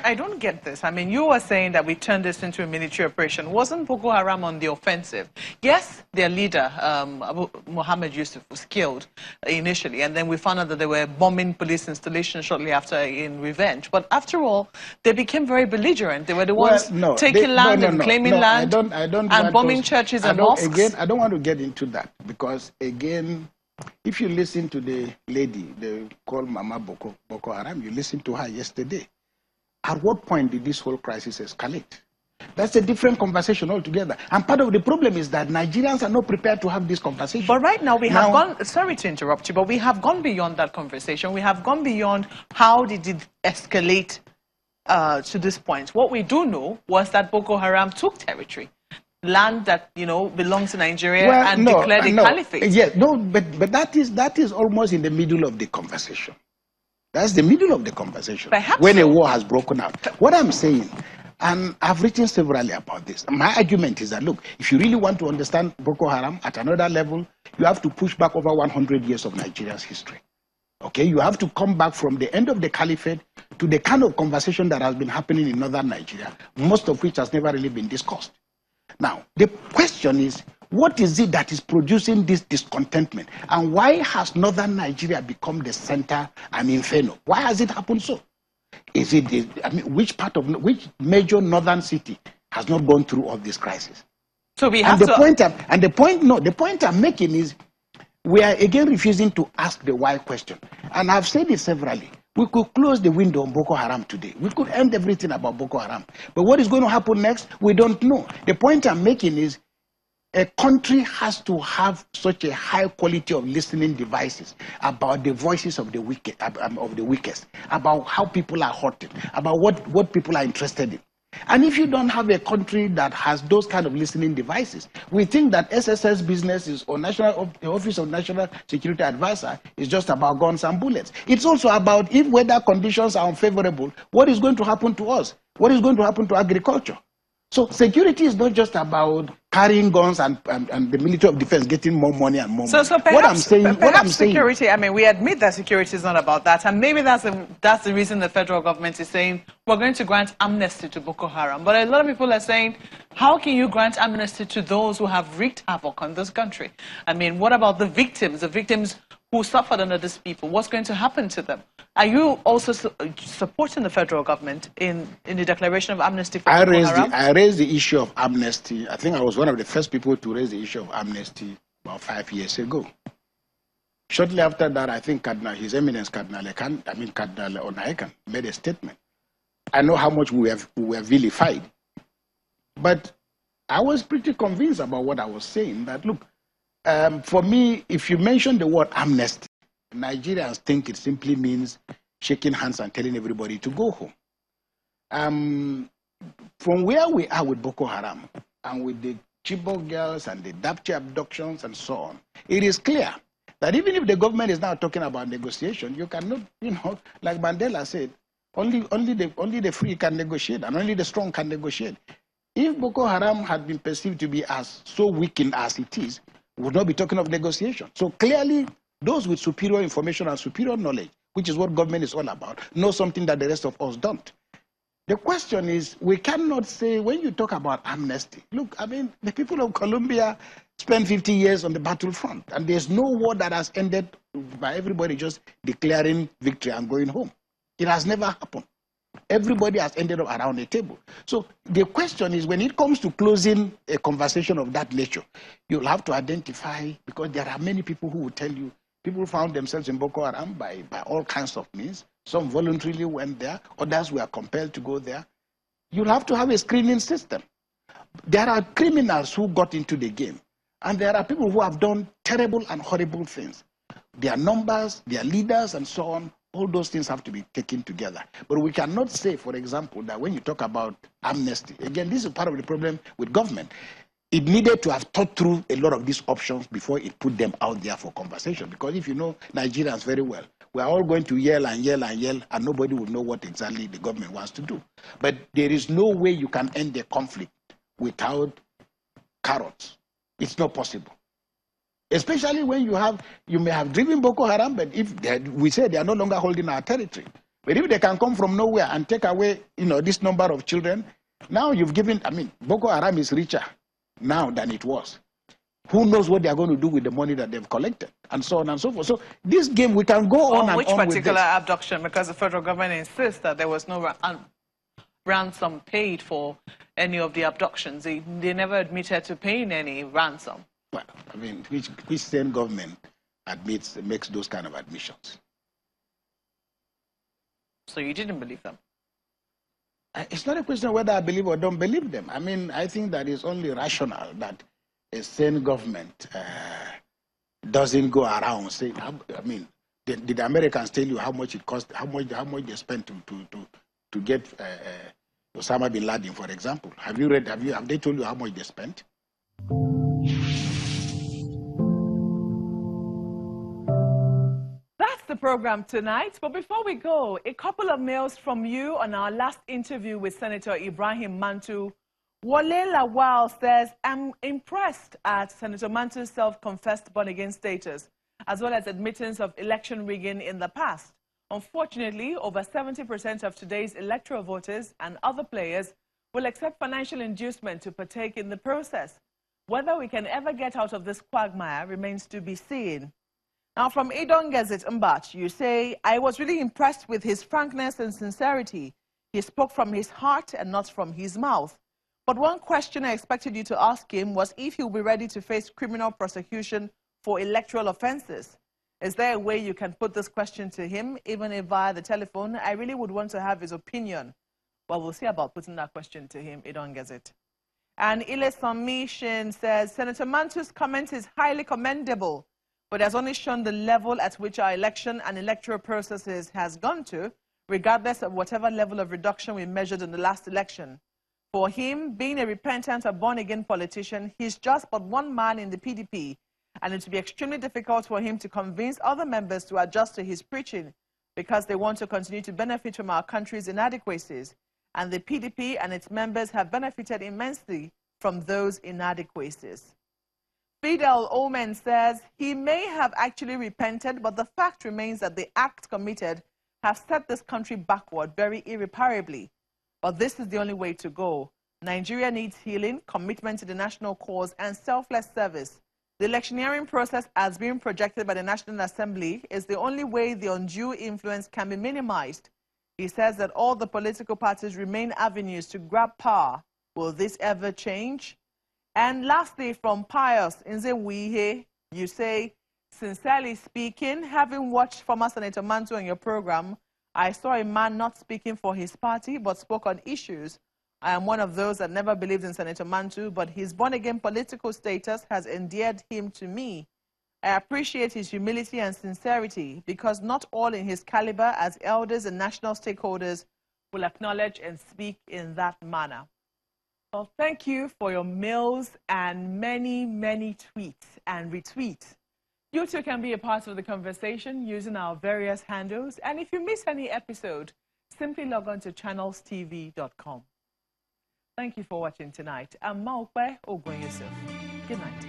I don't get this. I mean, you were saying that we turned this into a military operation. Wasn't Boko Haram on the offensive? Yes, their leader, Abu Mohammed Yusuf, was killed initially, and then we found out that they were bombing police installations shortly after in revenge. But after all, they became very belligerent. They were the ones taking land and claiming land and bombing churches and mosques. Again, I don't want to get into that because, again, if you listen to the lady, they call Mama Boko Haram, you listened to her yesterday. At what point did this whole crisis escalate? That's a different conversation altogether. And part of the problem is that Nigerians are not prepared to have this conversation. But right now we have gone, sorry to interrupt you, but we have gone beyond that conversation. We have gone beyond how did it escalate to this point. What we do know was that Boko Haram took territory. Land that, you know, belongs to Nigeria and declared a caliphate. Yes, but that is almost in the middle of the conversation. That's the middle of the conversation. Perhaps when a war has broken out. What I'm saying, and I've written severally about this, my argument is that, look, if you really want to understand Boko Haram at another level, you have to push back over 100 years of Nigeria's history. Okay, you have to come back from the end of the caliphate to the kind of conversation that has been happening in northern Nigeria, most of which has never really been discussed. Now, the question is, what is it that is producing this discontentment? And why has northern Nigeria become the center and inferno? Why has it happened so? Is it, I mean, which which major northern city has not gone through all this crisis? So we have the point I'm making is, we are again refusing to ask the why question. And I've said it severally. We could close the window on Boko Haram today. We could end everything about Boko Haram. But what is going to happen next, we don't know. The point I'm making is a country has to have such a high quality of listening devices about the voices of the weakest, about how people are hurting, about what people are interested in. And if you don't have a country that has those kind of listening devices, we think that SSS business is, or the Office of National Security Advisor is just about guns and bullets. It's also about, if weather conditions are unfavorable, what is going to happen to us? What is going to happen to agriculture? So security is not just about carrying guns and the military of defense getting more money and more money. So perhaps security, I mean, we admit that security is not about that, and maybe that's the reason the federal government is saying we're going to grant amnesty to Boko Haram. But a lot of people are saying, how can you grant amnesty to those who have wreaked havoc on this country? I mean, what about the victims who suffered under these people? What's going to happen to them? Are you also supporting the federal government in the declaration of amnesty for Boko Haram? I raised the issue of amnesty. I think I was one of the first people to raise the issue of amnesty about 5 years ago. Shortly after that, I think His Eminence Cardinal Onaikan made a statement. I know how much we were vilified, but I was pretty convinced about what I was saying, that look, for me, if you mention the word amnesty, Nigerians think it simply means shaking hands and telling everybody to go home. From where we are with Boko Haram and with the Chibok girls and the Dapchi abductions and so on, it is clear that even if the government is now talking about negotiation, you cannot, you know, like Mandela said, only the free can negotiate and only the strong can negotiate. If Boko Haram had been perceived to be as so weakened as it is, we would not be talking of negotiation. So clearly, those with superior information and superior knowledge, which is what government is all about, know something that the rest of us don't. The question is, we cannot say, when you talk about amnesty, look, I mean, the people of Colombia spent 50 years on the battlefront, and there's no war that has ended by everybody just declaring victory and going home. It has never happened. Everybody has ended up around a table. So the question is, when it comes to closing a conversation of that nature, you'll have to identify, because there are many people who will tell you, people found themselves in Boko Haram by all kinds of means. Some voluntarily went there, others were compelled to go there. You'll have to have a screening system. There are criminals who got into the game, and there are people who have done terrible and horrible things. Their numbers, their leaders, and so on, all those things have to be taken together. But we cannot say, for example, that when you talk about amnesty, again, this is part of the problem with government. It needed to have thought through a lot of these options before it put them out there for conversation. Because if you know Nigerians very well, we are all going to yell and yell and yell, and nobody will know what exactly the government wants to do. But there is no way you can end the conflict without carrots. It's not possible. Especially when you may have driven Boko Haram, but if we say they are no longer holding our territory. But if they can come from nowhere and take away, this number of children, now you've given, Boko Haram is richer now than it was. Who knows what they are going to do with the money that they've collected, and so on and so forth. So this game, we can go on and on with this. On which particular abduction? Because the federal government insists that there was no ransom paid for any of the abductions. They never admitted to paying any ransom. Well, which same government makes those kind of admissions? So you didn't believe them? It's not a question of whether I believe or don't believe them. I think that it's only rational that a sane government doesn't go around saying, did the Americans tell you how much it cost, how much they spent to get Osama bin Laden, for example? Have they told you how much they spent? That's the program tonight. But before we go, a couple of mails from you on our last interview with Senator Ibrahim Mantu. Wale Lawal says, I'm impressed at Senator Mantu's self-confessed born-again status, as well as admittance of election rigging in the past. Unfortunately, over 70% of today's electoral voters and other players will accept financial inducement to partake in the process. Whether we can ever get out of this quagmire remains to be seen. Now, from Edon Gazette Mbach, you say, I was really impressed with his frankness and sincerity. He spoke from his heart and not from his mouth. But one question I expected you to ask him was if he will be ready to face criminal prosecution for electoral offenses. Is there a way you can put this question to him, even if via the telephone? I really would want to have his opinion. Well, we'll see about putting that question to him. Edon Gazette. And Ile Submission says, Senator Mantu's comment is highly commendable, but has only shown the level at which our election and electoral processes has gone to, regardless of whatever level of reduction we measured in the last election. For him, being a repentant or born-again politician, he's just but one man in the PDP, and it will be extremely difficult for him to convince other members to adjust to his preaching because they want to continue to benefit from our country's inadequacies, and the PDP and its members have benefited immensely from those inadequacies. Fidel Omen says he may have actually repented, but the fact remains that the acts committed have set this country backward very irreparably. But this is the only way to go. Nigeria needs healing, commitment to the national cause, and selfless service. The electioneering process, as being projected by the National Assembly, is the only way the undue influence can be minimized. He says that all the political parties remain avenues to grab power. Will this ever change? And lastly, from Pius Nzewihe, you say, sincerely speaking, having watched former Senator Mantu on your program, I saw a man not speaking for his party, but spoke on issues. I am one of those that never believed in Senator Mantu, but his born-again political status has endeared him to me. I appreciate his humility and sincerity, because not all in his caliber as elders and national stakeholders will acknowledge and speak in that manner. Well, thank you for your mails and many, many tweets and retweets. You too can be a part of the conversation using our various handles. And if you miss any episode, simply log on to channelstv.com. Thank you for watching tonight. I'm Maokwe Ogun Yusuf. Good night.